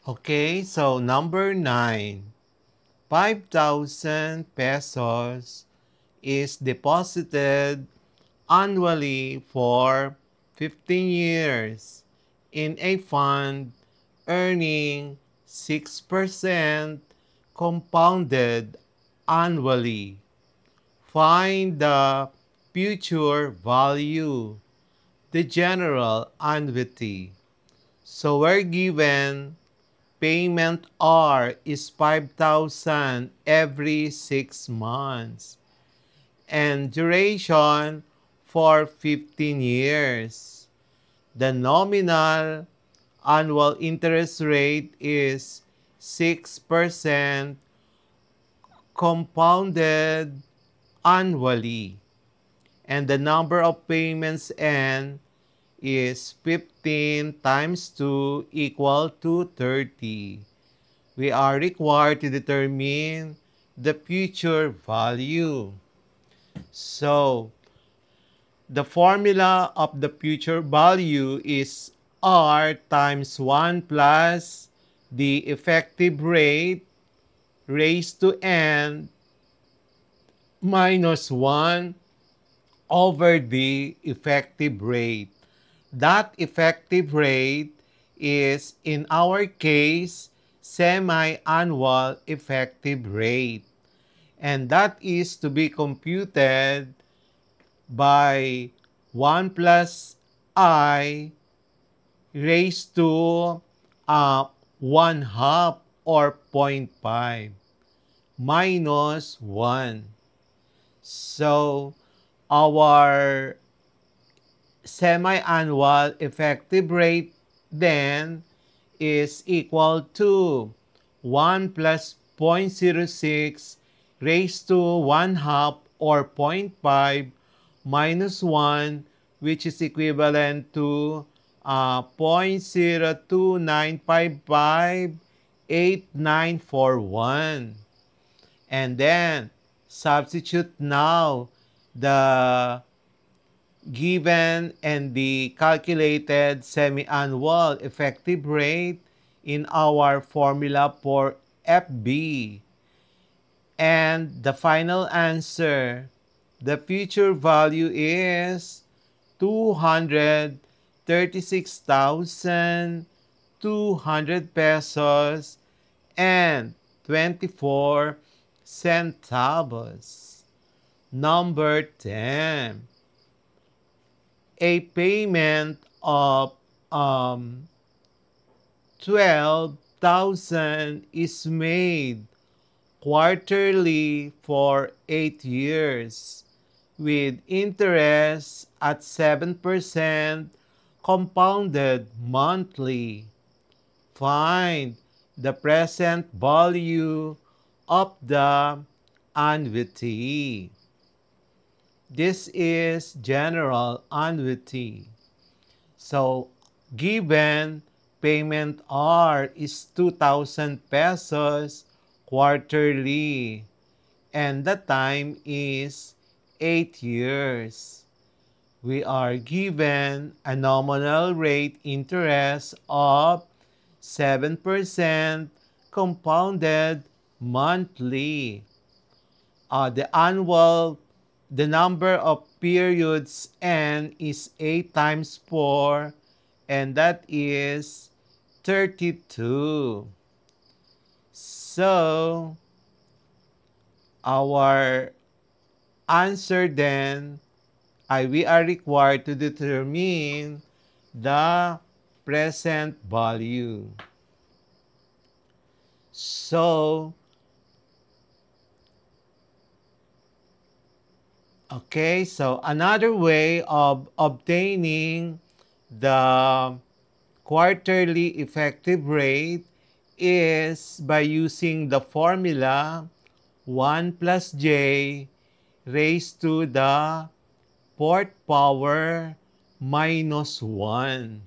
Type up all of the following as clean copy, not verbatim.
Okay, so number 9, 5,000 pesos is deposited annually for 15 years in a fund earning 6% compounded annually. Find the future value, the general annuity. So we're given payment R is 5,000 every 6 months and duration for 15 years. The nominal annual interest rate is 6% compounded annually. And the number of payments N is 15 times 2 equal to 30. We are required to determine the future value. So, the formula of the future value is R times 1 plus the effective rate raised to N minus 1 over the effective rate. That effective rate is, in our case, semi-annual effective rate. And that is to be computed by 1 plus I raised to 1 half or 0.5 minus 1. So, our semi-annual effective rate then is equal to 1 plus 0.06 raised to 1 half or 0.5 minus 1, which is equivalent to 0.029558941. And then substitute now the given and the calculated semi-annual effective rate in our formula for FB. And the final answer, the future value is 236,200 pesos and 24 centavos. Number 10, a payment of 12,000 is made quarterly for 8 years with interest at 7% compounded monthly. Find the present value of the annuity. This is general annuity. So, given payment R is 2,000 pesos quarterly and the time is 8 years. We are given a nominal rate interest of 7% compounded monthly. The number of periods N is 8 times 4, and that is 32. So, our answer then we are required to determine the present value. So, okay, so another way of obtaining the quarterly effective rate is by using the formula 1 plus j raised to the 4th power minus 1.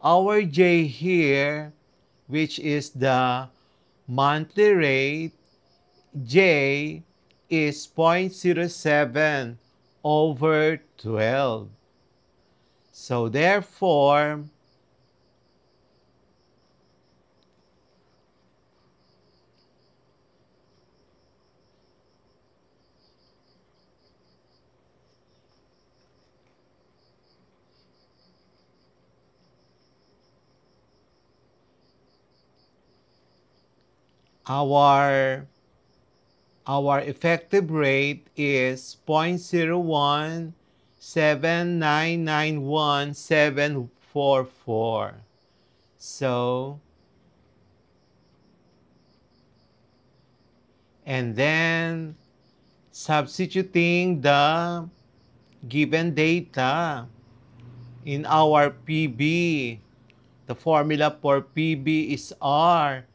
Our j here, which is the monthly rate, j is 0.07 over 12. So therefore, our effective rate is 0.017991,744. So, and then substituting the given data in our PB. The formula for PB is R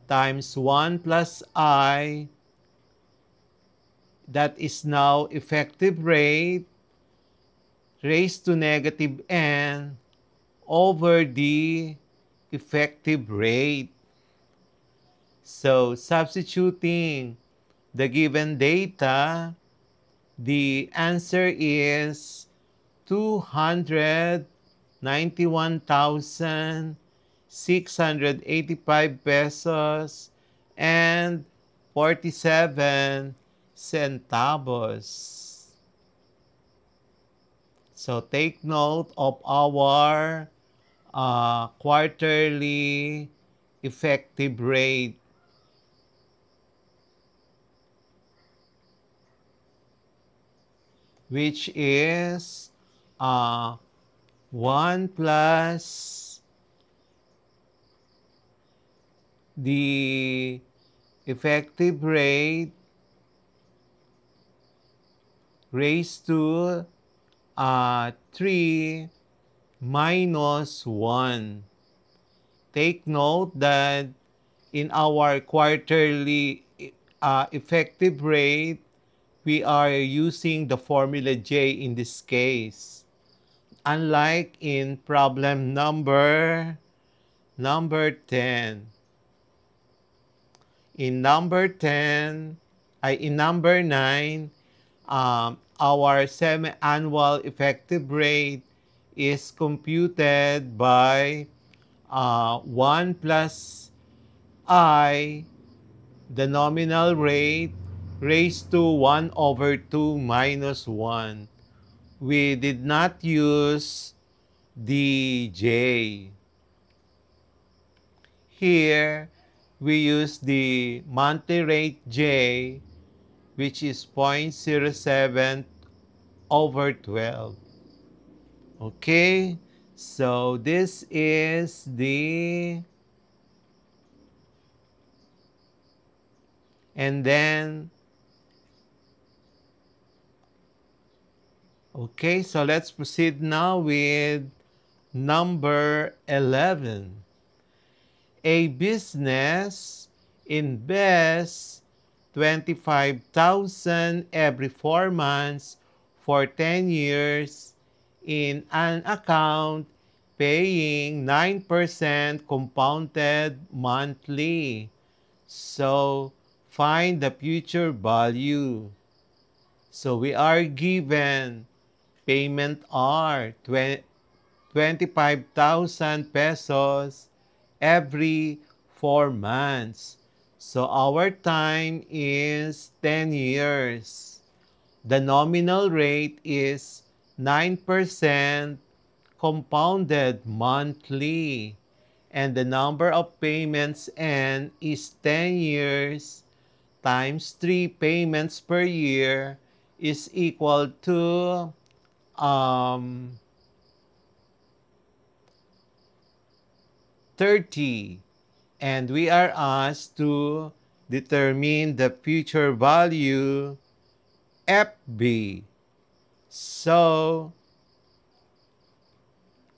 times 1 plus I, that is now effective rate raised to negative n over the effective rate. So substituting the given data, the answer is 291,685 pesos and 47 centavos. So take note of our quarterly effective rate. Which is 1 plus the effective rate raised to 3 minus 1. Take note that in our quarterly effective rate, we are using the formula J in this case. Unlike in problem number 10. In number 9, our semi-annual effective rate is computed by 1 plus I, the nominal rate, raised to 1 over 2 minus 1. We did not use the J. Here, we use the monthly rate J, which is 0.07 over 12. Okay, so this is the, and then, okay, so let's proceed now with number 11. A business invests 25,000 every 4 months for 10 years in an account paying 9% compounded monthly. So, find the future value. So, we are given payment are 25,000 pesos every 4 months. So our time is 10 years. The nominal rate is 9% compounded monthly. And the number of payments N is 10 years times 3 payments per year is equal to 30. And we are asked to determine the future value FB. So,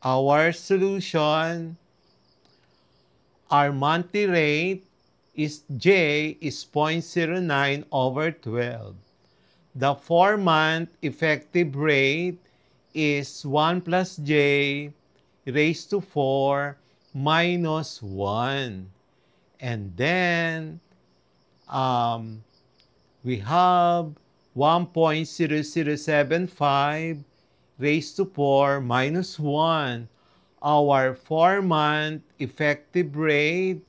our solution, our monthly rate is J is 0.09 over 12. The 4-month effective rate is 1 plus J raised to 4 minus 1. And then, we have 1.0075 raised to 4 minus 1. Our 4-month effective rate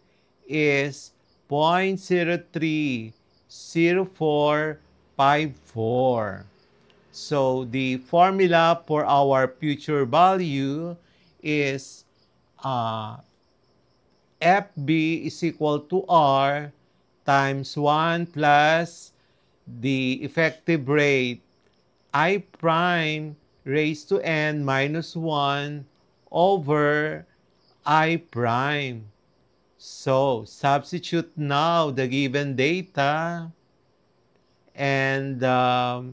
is 0.030454. So the formula for our future value is FB is equal to R times 1 plus the effective rate I prime raised to n minus 1 over I prime. So, substitute now the given data, and the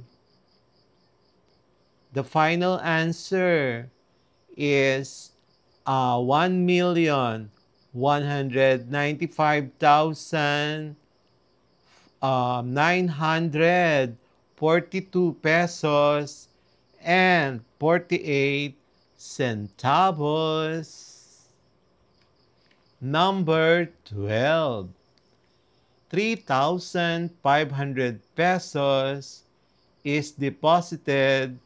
final answer is 1,195,942 pesos and 48 centavos. Number 12, 3,500 pesos is deposited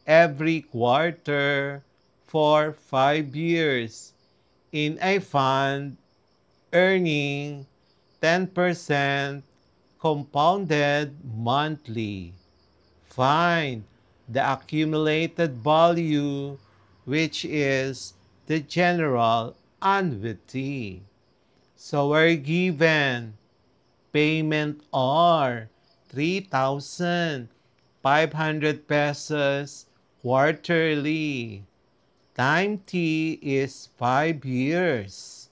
every quarter for 5 years in a fund earning 10% compounded monthly. Find the accumulated value, which is the general annuity. So we're given payment are 3,500 pesos quarterly. Time T is 5 years.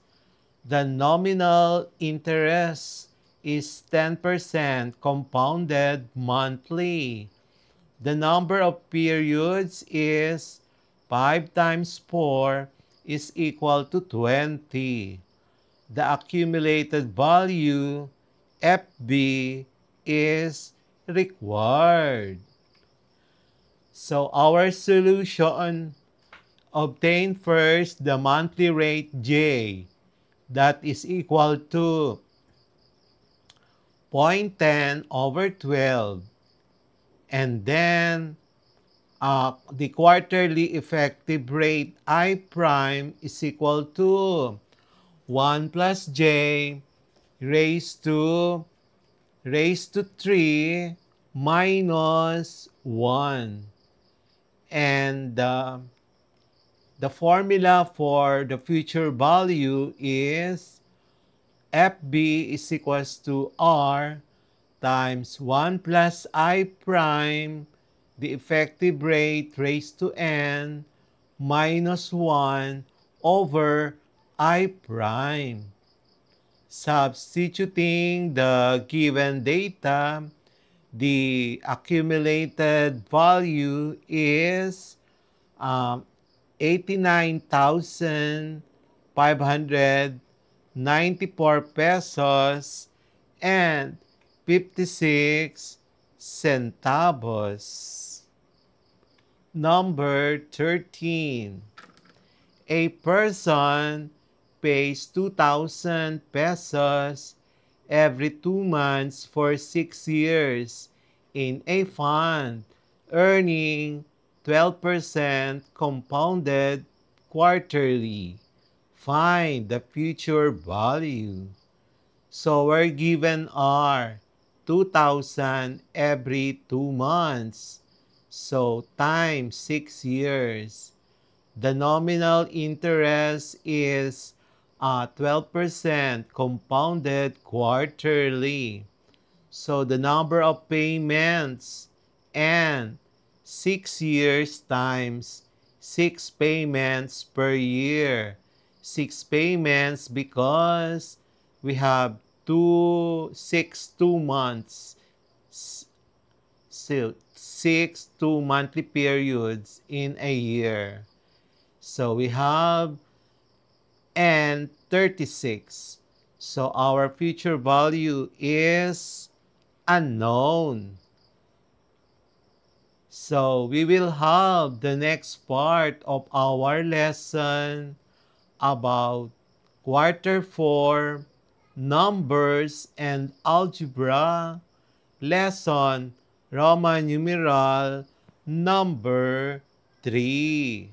The nominal interest is 10% compounded monthly. The number of periods is 5 times 4 is equal to 20. The accumulated value, FB, is required. So our solution, obtain first the monthly rate J, that is equal to 0.10 over 12. And then the quarterly effective rate I prime is equal to 1 plus J raised to 3 minus 1. And the formula for the future value is FB is equals to R times 1 plus I prime, the effective rate raised to N, minus 1 over I prime. Substituting the given data, the accumulated value is 89,594 pesos and 56 centavos. Number 13. A person pays 2,000 pesos every 2 months for 6 years in a fund, earning 12% compounded quarterly. Find the future value. So we're given are 2,000 every 2 months. So times 6 years. The nominal interest is 12% compounded quarterly. So the number of payments and 6 years times 6 payments per year. 6 payments because we have 2 months. So 6 2-monthly periods in a year. So we have and 36. So our future value is unknown. So we will have the next part of our lesson about quarter 4, numbers and algebra, lesson Roman numeral number 3.